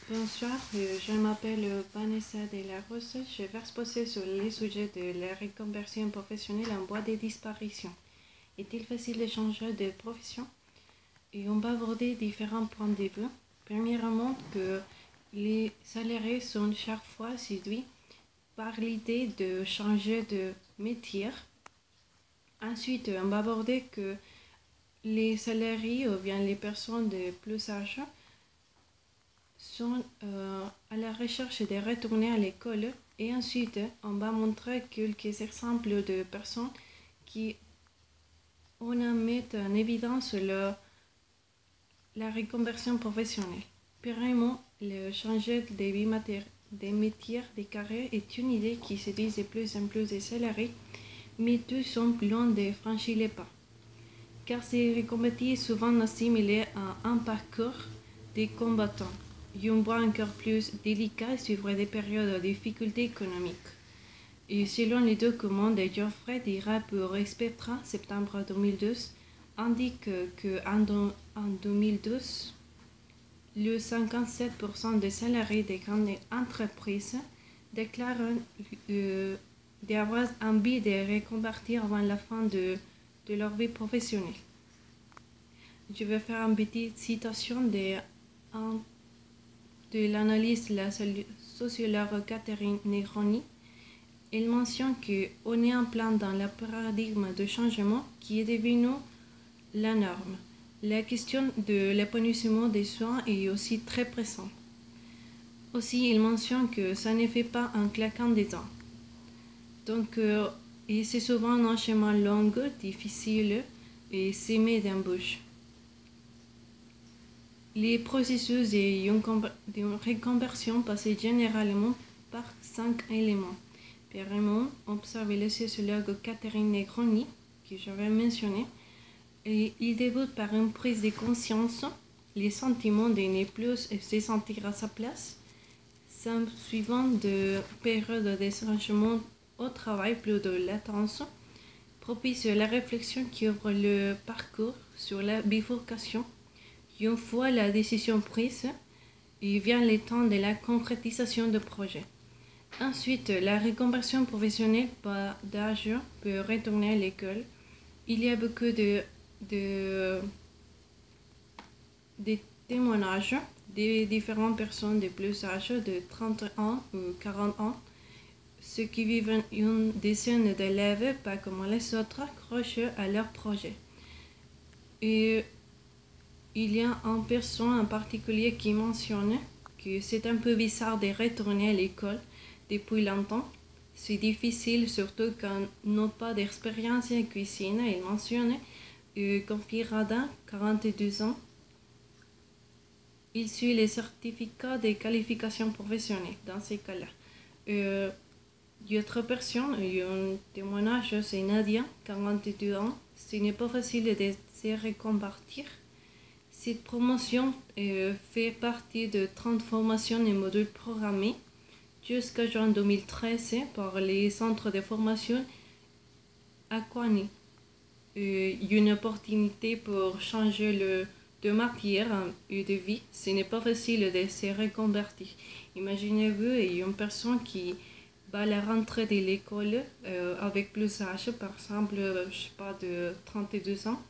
Bonsoir, je m'appelle Vanessa de la Rosa. Je vais exposer sur les sujets de la reconversion professionnelle en voie de disparition. Est-il facile de changer de profession? Et on va aborder différents points de vue. Premièrement, que les salariés sont chaque fois séduits par l'idée de changer de métier. Ensuite, on va aborder que les salariés ou bien les personnes de plus âgées sont à la recherche de retourner à l'école, et ensuite on va montrer quelques exemples de personnes qui mettent en évidence la reconversion professionnelle. Premièrement, le changer des métiers, des carrières est une idée qui séduit de plus en plus de salariés, mais tous sont loin de franchir les pas, car ces reconversions est souvent assimilé à un parcours des combattants et on voit encore plus délicat suivre des périodes de difficultés économiques. Et selon les documents de Geoffrey Dira pour Spectra, septembre 2012, indique qu'en 2012, le 57% des salariés des grandes entreprises déclarent d'avoir envie de reconvertir avant la fin de leur vie professionnelle. Je vais faire une petite citation de l'analyse de la sociologue Catherine Negroni. Elle mentionne qu'on est en plein dans le paradigme de changement qui est devenu la norme. La question de l'épanouissement des soins est aussi très présente. Aussi, il mentionne que ça ne fait pas en claquant des dents. Donc, et c'est souvent un chemin long, difficile et semé d'embûches. Les processus de reconversion passent généralement par 5 éléments. Premièrement, observer le sociologue Catherine Negroni, que j'avais mentionné, et il débute par une prise de conscience, les sentiments de ne plus se sentir à sa place, suivant de périodes de changement au travail plus de latence, propice à la réflexion qui ouvre le parcours sur la bifurcation. Une fois la décision prise, il vient le temps de la concrétisation du projet. Ensuite, la reconversion professionnelle par d'âge peut retourner à l'école. Il y a beaucoup de témoignages de différentes personnes de plus âgées de 30 ans ou 40 ans, ceux qui vivent une dizaine d'élèves, pas comme les autres, accrochés à leur projet. Et il y a une personne en particulier qui mentionne que c'est un peu bizarre de retourner à l'école depuis longtemps. C'est difficile, surtout quand on n'a pas d'expérience en cuisine. Il mentionne Confie Radin, 42 ans. Il suit les certificats de qualification professionnelle dans ces cas-là. D'autres personnes, un témoignage, c'est Nadia, 42 ans. Ce n'est pas facile de se reconvertir. Cette promotion fait partie de 30 formations et modules programmés jusqu'à juin 2013 par les centres de formation Aquani. Une opportunité pour changer de matière et de vie. Ce n'est pas facile de se reconvertir. Imaginez-vous une personne qui va à la rentrée de l'école avec plus d'âge, par exemple, je sais pas, de 32 ans,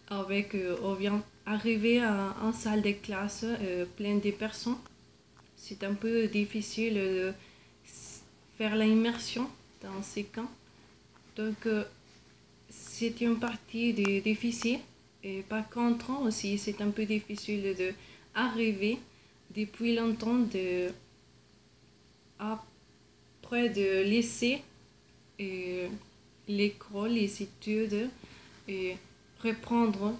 avec on vient arriver à une salle de classe pleine de personnes. C'est un peu difficile de faire l'immersion dans ces cas. Donc, c'est une partie difficile. Et par contre, aussi, c'est un peu difficile d'arriver depuis longtemps après de laisser l'école, les études, et reprendre